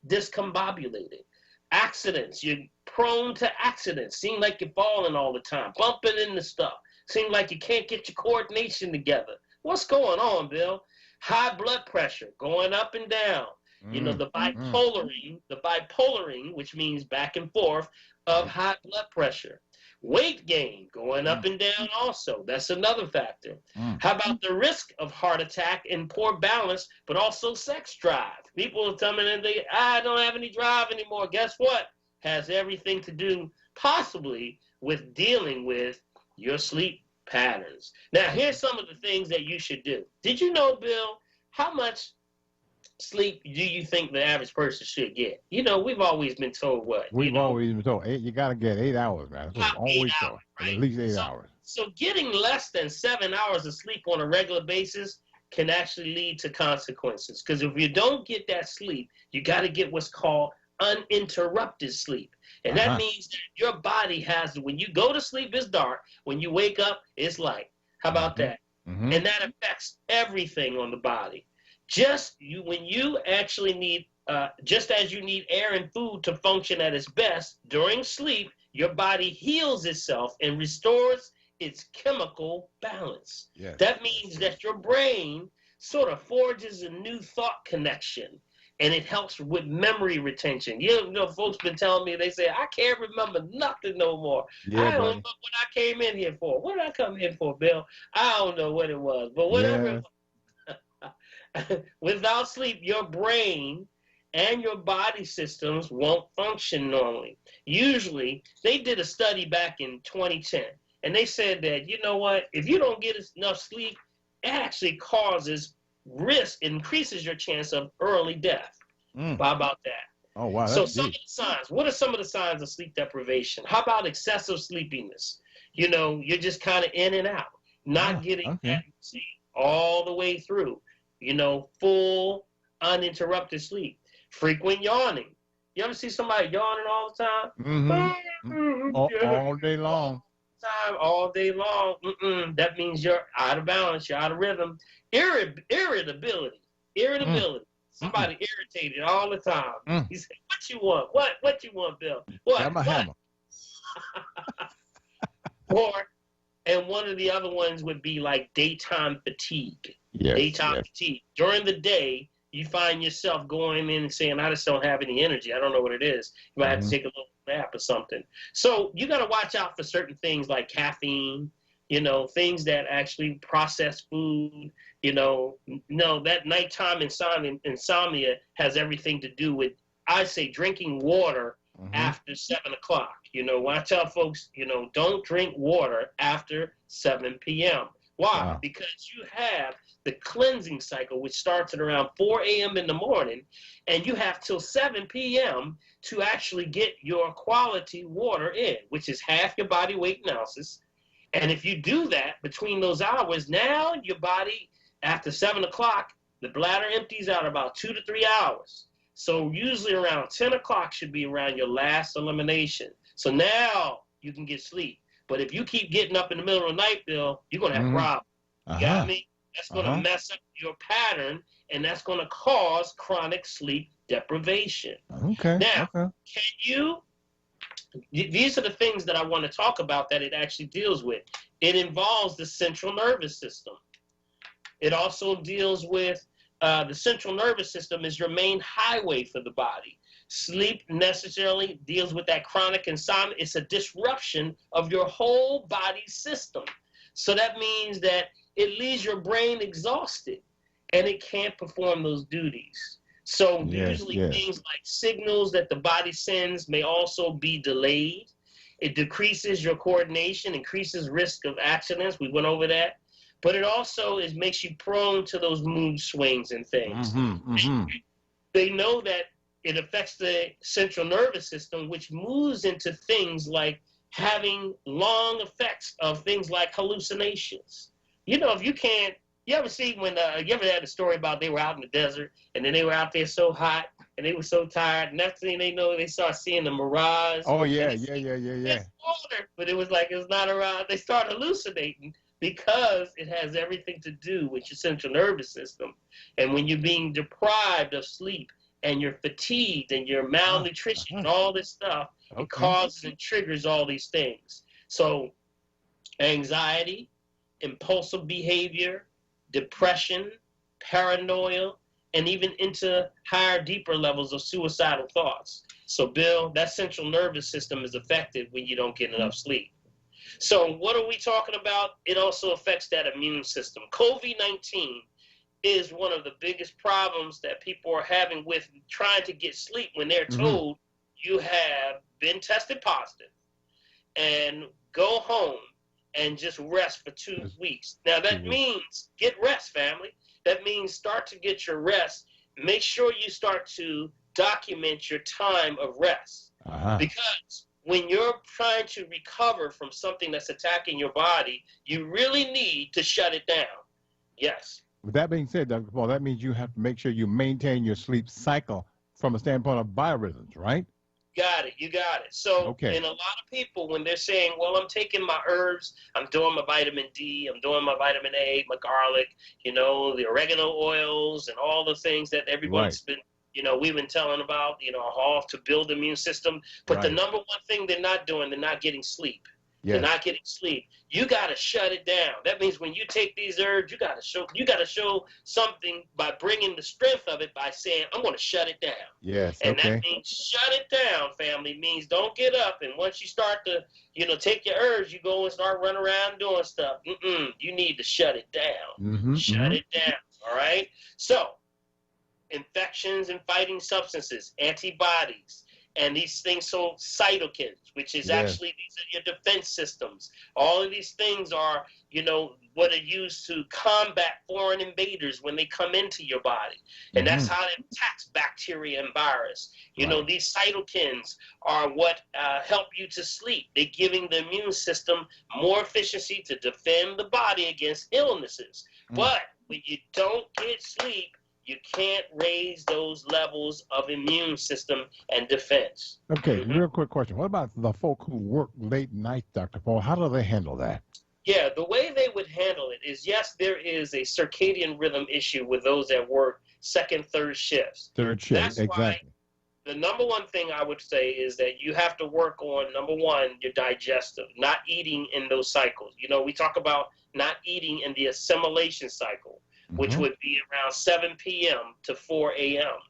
discombobulated. Accidents. You're prone to accidents. Seem like you're falling all the time, bumping into stuff. Seem like you can't get your coordination together. What's going on, Bill? High blood pressure, going up and down. The bipolaring, which means back and forth, of high blood pressure. Weight gain, going up and down also. That's another factor. How about the risk of heart attack and poor balance, but also sex drive? People tell me that I don't have any drive anymore. Guess what? Has everything to do possibly with dealing with your sleep patterns. Now, here's some of the things that you should do. Did you know, Bill, how much sleep do you think the average person should get? We've always been told what? We've always been told you got to get 8 hours, man. That's always told. Right? At least 8 hours. So getting less than 7 hours of sleep on a regular basis can actually lead to consequences. Because if you don't get that sleep, you got to get what's called uninterrupted sleep. And that means that your body has, when you go to sleep, it's dark. When you wake up, it's light. How about that? And that affects everything on the body. When you actually need, just as you need air and food to function at its best, during sleep, your body heals itself and restores its chemical balance. Yes. That means that your brain sort of forges a new thought connection, and it helps with memory retention. You know, folks been telling me, they say, I can't remember nothing no more. Yeah, I don't buddy. know what I came in here for. What did I come here for, Bill? I don't know what it was, but whatever it was. Without sleep, your brain and your body systems won't function normally. Usually, they did a study back in 2010, and they said that, you know what, if you don't get enough sleep, it actually causes risk, increases your chance of early death. How about that? Oh, wow. So some of the signs, what are some of the signs of sleep deprivation? How about excessive sleepiness? You know, you're just kind of in and out, not getting that sleep all the way through. You know, full, uninterrupted sleep. Frequent yawning. You ever see somebody yawning all the time? All day long. All day long. That means you're out of balance. You're out of rhythm. Irritability. Somebody irritated all the time. He said, "What you want? What you want, Bill? What? Got my hammer." And one of the other ones would be like daytime fatigue. Yes, Fatigue. During the day, you find yourself going in and saying, I just don't have any energy. I don't know what it is. You might have to take a little nap or something. So you got to watch out for certain things like caffeine, you know, things that actually process food. You know, no, that nighttime insomnia has everything to do with, I say, drinking water after 7 o'clock. You know, when I tell folks, you know, don't drink water after 7 p.m. Why? Because you have the cleansing cycle, which starts at around 4 a.m. in the morning, and you have till 7 p.m. to actually get your quality water in, which is half your body weight in ounces. And if you do that between those hours, now your body, after 7 o'clock, the bladder empties out about 2 to 3 hours. So usually around 10 o'clock should be around your last elimination. So now you can get sleep. But if you keep getting up in the middle of the night, Bill, you're going to have problems. You got me? That's going to mess up your pattern, and that's going to cause chronic sleep deprivation. Now, can you, these are the things that I want to talk about that it actually deals with. It involves the central nervous system. It also deals with the central nervous system is your main highway for the body. Sleep necessarily deals with that chronic insomnia. It's a disruption of your whole body system. So that means that it leaves your brain exhausted and it can't perform those duties. So usually things like signals that the body sends may also be delayed. It decreases your coordination, increases risk of accidents. We went over that. But it also makes you prone to those mood swings and things. They know that it affects the central nervous system, which moves into things like having long effects of things like hallucinations. You know, if you can't, you ever see when, you ever had a story about they were out in the desert and then they were out there so hot and they were so tired, and next thing they know, they start seeing the mirage. Oh, yeah. It's water, but it was like, it's not around. They start hallucinating because it has everything to do with your central nervous system. And when you're being deprived of sleep and you're fatigued and you're malnutrition and all this stuff, it causes and triggers all these things. So anxiety, impulsive behavior, depression, paranoia, and even into higher, deeper levels of suicidal thoughts. So, Bill, that central nervous system is affected when you don't get enough sleep. So what are we talking about? It also affects that immune system. COVID-19 is one of the biggest problems that people are having with trying to get sleep when they're told you have been tested positive and go home and just rest for 2 weeks. Now, that means get rest, family. That means start to get your rest. Make sure you start to document your time of rest. Because when you're trying to recover from something that's attacking your body, you really need to shut it down. Yes. With that being said, Dr. Paul, that means you have to make sure you maintain your sleep cycle from a standpoint of biorhythms, right? You got it. So, and a lot of people, when they're saying, well, I'm taking my herbs, I'm doing my vitamin D, I'm doing my vitamin A, my garlic, you know, the oregano oils and all the things that everyone's been, you know, we've been telling about, you know, all to build the immune system. But the number one thing they're not doing, they're not getting sleep. to not getting sleep, you got to shut it down. That means when you take these herbs, you got to show something by bringing the strength of it by saying, I'm going to shut it down. Yes. And that means shut it down, family. Means don't get up. And once you start to, take your herbs, you go and start running around doing stuff. You need to shut it down. Shut it down. All right. So infections and fighting substances, antibodies, and these things, so cytokines, which is actually, these are your defense systems. All of these things are, what are used to combat foreign invaders when they come into your body. And that's how it attacks bacteria and virus. These cytokines are what help you to sleep. They're giving the immune system more efficiency to defend the body against illnesses. But when you don't get sleep, you can't raise those levels of immune system and defense. Okay, real quick question. What about the folk who work late night, Dr. Paul? How do they handle that? Yeah, the way they would handle it is, yes, there is a circadian rhythm issue with those that work second, third shifts. Third shift, That's exactly. Why the number one thing I would say is that you have to work on, number one, your digestive, not eating in those cycles. We talk about not eating in the assimilation cycle, which would be around 7 p.m. to 4 a.m.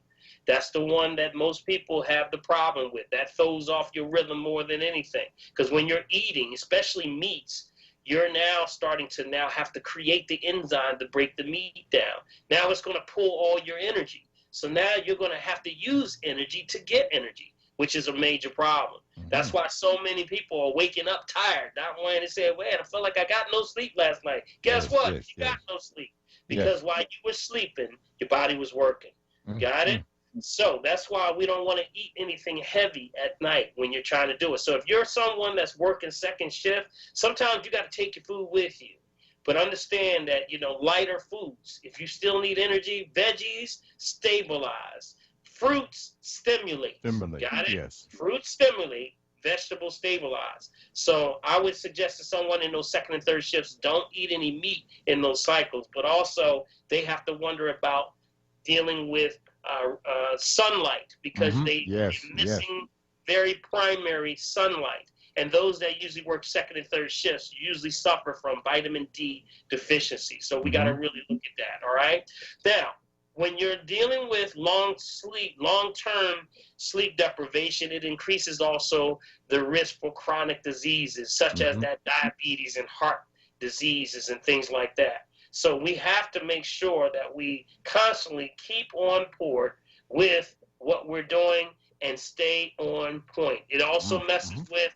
That's the one that most people have the problem with. That throws off your rhythm more than anything. Because when you're eating, especially meats, you're now starting to have to create the enzyme to break the meat down. Now it's going to pull all your energy. So now you're going to have to use energy to get energy, which is a major problem. That's why so many people are waking up tired, not wanting to say, I felt like I got no sleep last night. Guess what? You got no sleep. Because while you were sleeping, your body was working. Got it? So that's why we don't want to eat anything heavy at night when you're trying to do it. So if you're someone that's working second shift, sometimes you got to take your food with you. But understand that, lighter foods, if you still need energy, veggies, stabilize. Fruits, stimulate. Got it? Yes. Fruits stimulate. Vegetables stabilize. So I would suggest to someone in those second and third shifts, don't eat any meat in those cycles. But also, they have to wonder about dealing with sunlight, because they're missing very primary sunlight. And those that usually work second and third shifts usually suffer from vitamin D deficiency. So we got to really look at that. All right. Now, when you're dealing with long-term sleep deprivation, it increases also the risk for chronic diseases, such as that diabetes and heart diseases and things like that. So we have to make sure that we constantly keep on board with what we're doing and stay on point. It also messes with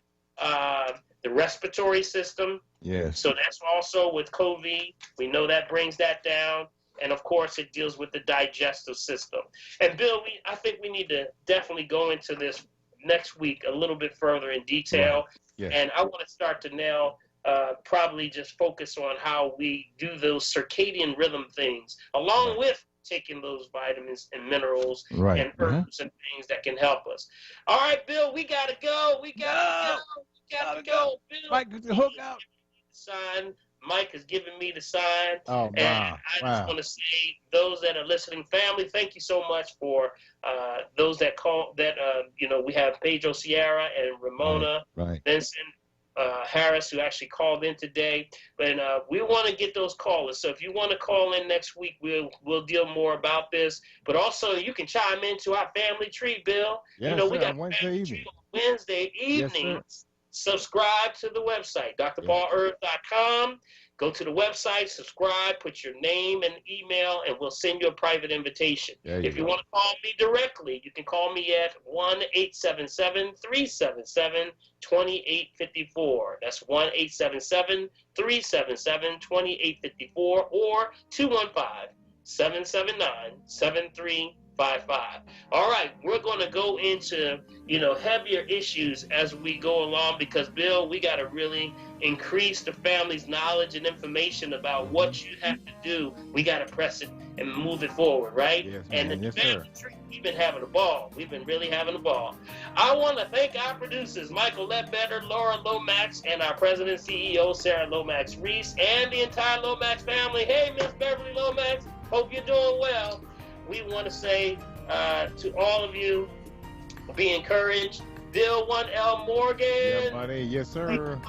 the respiratory system. Yes. So that's also with COVID. We know that brings that down. And, of course, it deals with the digestive system. And, Bill, I think we need to definitely go into this next week a little bit further in detail. Right. Yes. And I want to start to now probably just focus on how we do those circadian rhythm things, along with taking those vitamins and minerals and herbs and things that can help us. All right, Bill, we got to go. We got to go. Bill, Mike, hook out. Sign. Mike has given me the sign. Oh, and wow. I just want to say, those that are listening, family, thank you so much for those that call, we have Pedro Sierra and Ramona Vincent Harris, who actually called in today. And we want to get those callers. So if you want to call in next week, we'll deal more about this. But also, you can chime into our family tree, Bill. Yes, we got Wednesday evening. Wednesday evening. Yes, subscribe to the website, drpaulherb.com. Go to the website, subscribe, put your name and email, and we'll send you a private invitation. If you want to call me directly, you can call me at 1-877-377-2854. That's 1-877-377-2854 or 215-779-7355. All right, we're going to go into, heavier issues as we go along because, Bill, we got to really increase the family's knowledge and information about what you have to do. We got to press it and move it forward, right? Yes, and the family tree, we've been having a ball. We've been really having a ball. I want to thank our producers, Michael Ledbetter, Laura Lomax, and our president and CEO, Sarah Lomax Reese, and the entire Lomax family. Hey, Miss Beverly Lomax, hope you're doing well. We want to say to all of you, be encouraged. Bill 1L Morgan. Yeah, buddy. Yes, sir.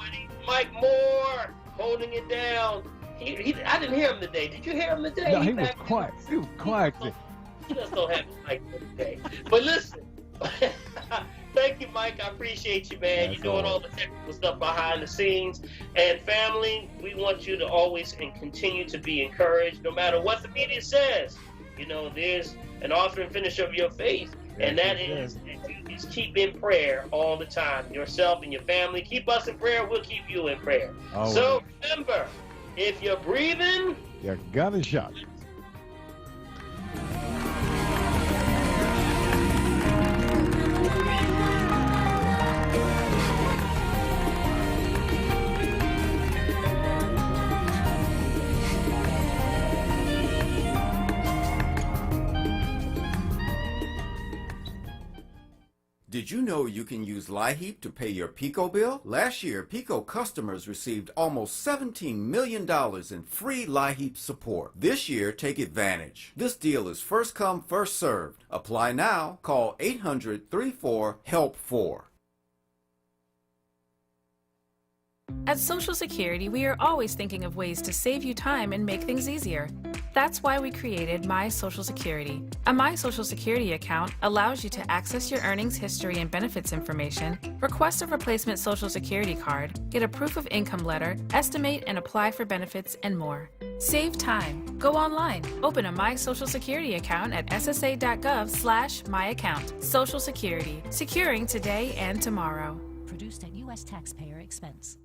Mike Moore holding it down. I didn't hear him today. Did you hear him today? No, he was quiet. He was quiet. He just don't have a mic today. But listen, thank you, Mike. I appreciate you, man. You're doing all the technical stuff behind the scenes. And family, we want you to always and continue to be encouraged, no matter what the media says. You know, there's an author and finisher of your faith, and that is that you just keep in prayer all the time. Yourself and your family. Keep us in prayer. We'll keep you in prayer. Always. So remember, if you're breathing, you got a shot. Did you know you can use LIHEAP to pay your PICO bill? Last year, PICO customers received almost $17 million in free LIHEAP support. This year, take advantage. This deal is first come, first served. Apply now. Call 800-34-HELP-4. At Social Security, we are always thinking of ways to save you time and make things easier. That's why we created My Social Security. A My Social Security account allows you to access your earnings history and benefits information, request a replacement Social Security card, get a proof of income letter, estimate and apply for benefits, and more. Save time. Go online. Open a My Social Security account at ssa.gov/myaccount. Social Security. Securing today and tomorrow. Produced at U.S. taxpayer expense.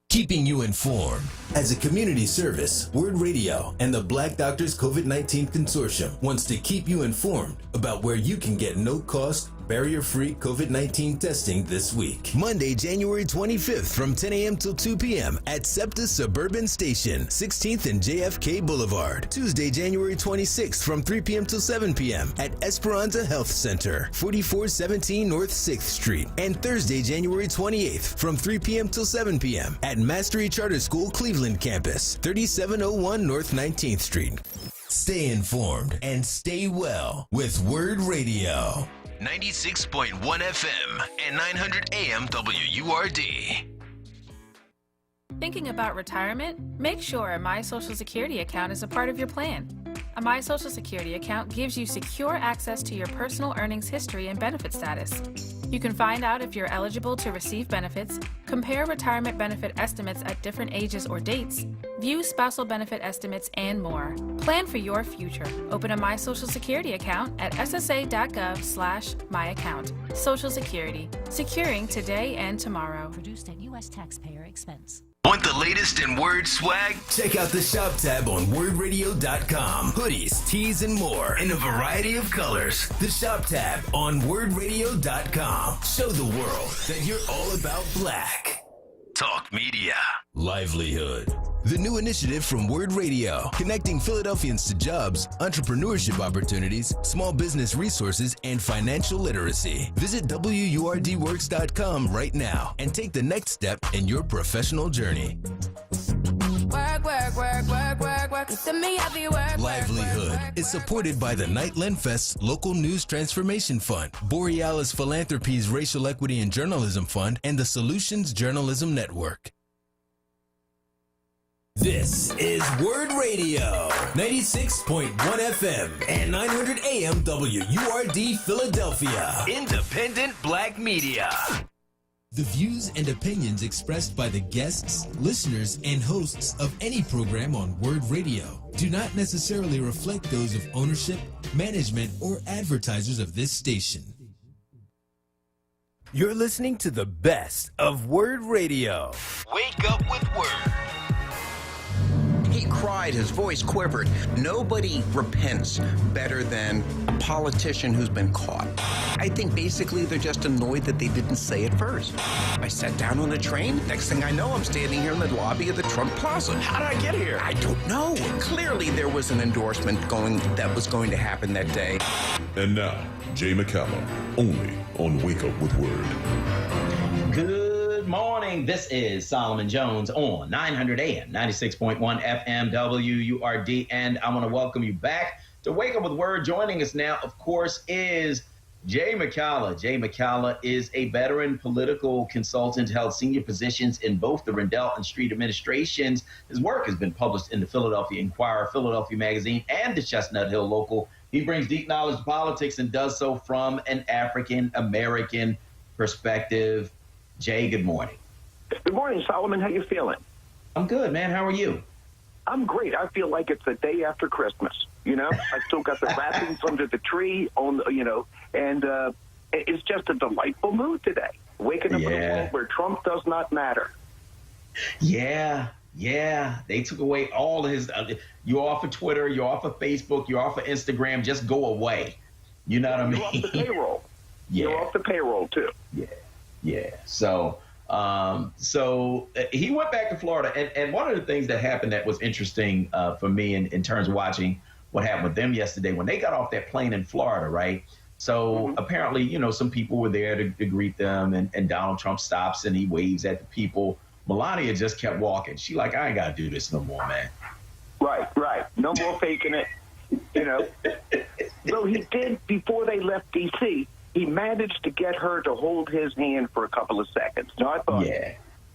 Keeping you informed. As a community service, WURD Radio and the Black Doctors COVID-19 Consortium wants to keep you informed about where you can get no-cost, barrier-free COVID-19 testing this week. Monday, January 25th from 10 a.m. till 2 p.m. at SEPTA Suburban Station, 16th and JFK Boulevard. Tuesday, January 26th from 3 p.m. till 7 p.m. at Esperanza Health Center, 4417 North 6th Street. And Thursday, January 28th from 3 p.m. till 7 p.m. at Mastery Charter School Cleveland Campus, 3701 North 19th Street. Stay informed and stay well with WURD Radio. 96.1 FM and 900 AM WURD. Thinking about retirement? Make sure a My Social Security account is a part of your plan. A My Social Security account gives you secure access to your personal earnings history and benefit status. You can find out if you're eligible to receive benefits, compare retirement benefit estimates at different ages or dates, view spousal benefit estimates, and more. Plan for your future. Open a My Social Security account at ssa.gov/myaccount. Social Security. Securing today and tomorrow. Produced at U.S. taxpayer expense. Want the latest in WURD swag? Check out the shop tab on WURDradio.com. Hoodies, tees, and more in a variety of colors. The shop tab on WURDradio.com. Show the world that you're all about black. Talk media. Livelihood. The new initiative from WURD Radio, connecting Philadelphians to jobs, entrepreneurship opportunities, small business resources, and financial literacy. Visit WURDworks.com right now and take the next step in your professional journey. Livelihood is supported by the Nightland Fest's Local News Transformation Fund, Borealis Philanthropies Racial Equity and Journalism Fund, and the Solutions Journalism Network. This is WURD Radio, 96.1 FM and 900 AM WURD Philadelphia. Independent Black Media. The views and opinions expressed by the guests, listeners, and hosts of any program on WURD Radio do not necessarily reflect those of ownership, management, or advertisers of this station. You're listening to the best of WURD Radio. Wake up with WURD. He cried, his voice quivered. Nobody repents better than a politician who's been caught. I think basically they're just annoyed that they didn't say it first. I sat down on a train. Next thing I know, I'm standing here in the lobby of the Trump Plaza. How did I get here? I don't know. Clearly there was an endorsement that was going to happen that day. And now, Jay McCallum, only on Wake Up with WURD. Good morning. This is Solomon Jones on 900 AM, 96.1 FM WURD, and I want to welcome you back to Wake Up with WURD. Joining us now, of course, is Jay McCalla. Jay McCalla is a veteran political consultant, held senior positions in both the Rendell and Street administrations. His work has been published in the Philadelphia Inquirer, Philadelphia Magazine, and the Chestnut Hill Local. He brings deep knowledge to politics and does so from an African-American perspective. Jay, good morning. Good morning, Solomon. How you feeling? I'm good, man. How are you? I'm great. I feel like it's the day after Christmas. You know, I still got the wrappings under the tree and it's just a delightful mood today. Waking up in a world where Trump does not matter. Yeah. They took away all his. You're off of Twitter. You're off of Facebook. You're off of Instagram. Just go away. You know what I mean? You're off the payroll. Yeah. You're off the payroll too. Yeah. So he went back to Florida, and one of the things that happened that was interesting for me in terms of watching what happened with them yesterday when they got off that plane in Florida, right? So apparently, some people were there to greet them, and Donald Trump stops and he waves at the people. Melania just kept walking. She like, I ain't got to do this no more, man. Right. No more faking it. Though he did, before they left D.C., he managed to get her to hold his hand for a couple of seconds. Now, I thought,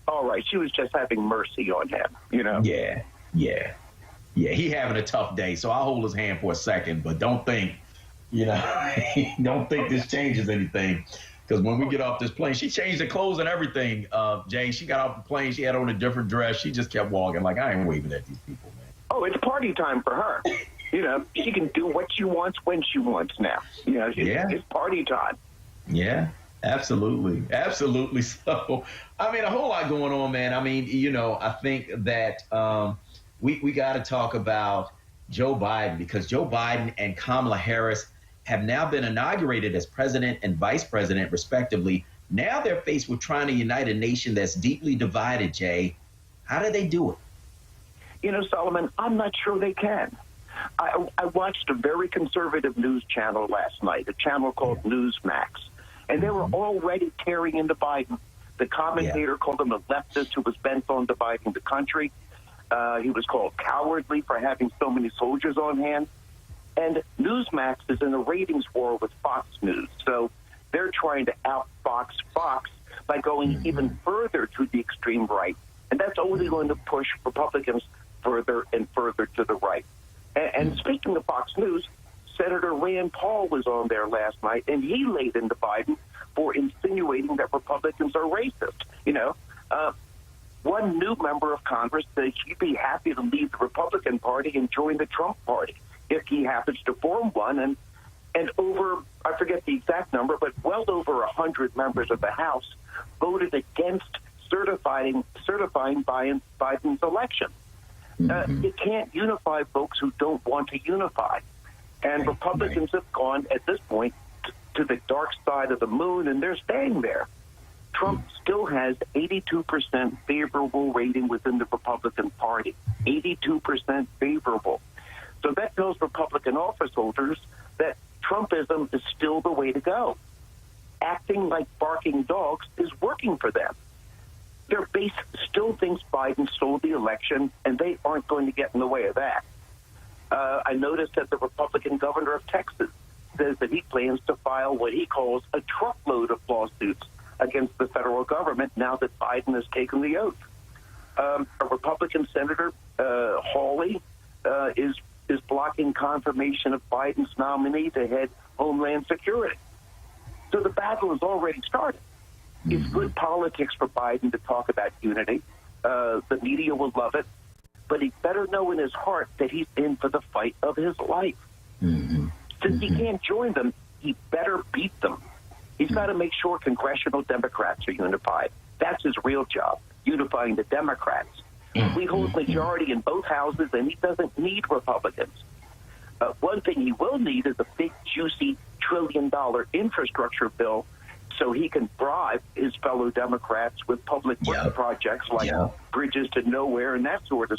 all right, she was just having mercy on him, Yeah, he having a tough day, so I'll hold his hand for a second, but don't think, don't think this changes anything. Because when we get off this plane, she changed her clothes and everything, Jay. She got off the plane, she had on a different dress. She just kept walking like, I ain't waving at these people, man. Oh, it's party time for her. She can do what she wants when she wants now. It's party time. Yeah, absolutely. So, I mean, a whole lot going on, man. I mean, I think that we got to talk about Joe Biden, because Joe Biden and Kamala Harris have now been inaugurated as president and vice president, respectively. Now they're faced with trying to unite a nation that's deeply divided, Jay. How do they do it? Solomon, I'm not sure they can. I watched a very conservative news channel last night, a channel called Newsmax, and they were already tearing into Biden. The commentator called him a leftist who was bent on dividing the country. He was called cowardly for having so many soldiers on hand. And Newsmax is in a ratings war with Fox News, so they're trying to out-Fox Fox by going even further to the extreme right, and that's only going to push Republicans further and further to the right. And speaking of Fox News, Senator Rand Paul was on there last night, and he laid into Biden for insinuating that Republicans are racist. One new member of Congress said he'd be happy to leave the Republican Party and join the Trump Party if he happens to form one. And over, I forget the exact number, but well over 100 members of the House voted against certifying Biden's election. You can't unify folks who don't want to unify. And Republicans have gone, at this point, to the dark side of the moon, and they're staying there. Trump still has 82% favorable rating within the Republican Party. 82% favorable. So that tells Republican office holders that Trumpism is still the way to go. Acting like barking dogs is working for them. Their base still thinks Biden stole the election, and they aren't going to get in the way of that. I noticed that the Republican governor of Texas says that he plans to file what he calls a truckload of lawsuits against the federal government now that Biden has taken the oath. A Republican Senator, Hawley, is blocking confirmation of Biden's nominee to head Homeland Security. So the battle has already started. It's good politics for Biden to talk about unity. The media will love it. But he better know in his heart that he's in for the fight of his life. Since he can't join them, he better beat them. He's got to make sure congressional Democrats are unified. That's his real job, unifying the Democrats. We hold majority in both houses, and he doesn't need Republicans. One thing he will need is a big, juicy, trillion-dollar infrastructure bill so he can bribe his fellow Democrats with public work projects like bridges to nowhere and that sort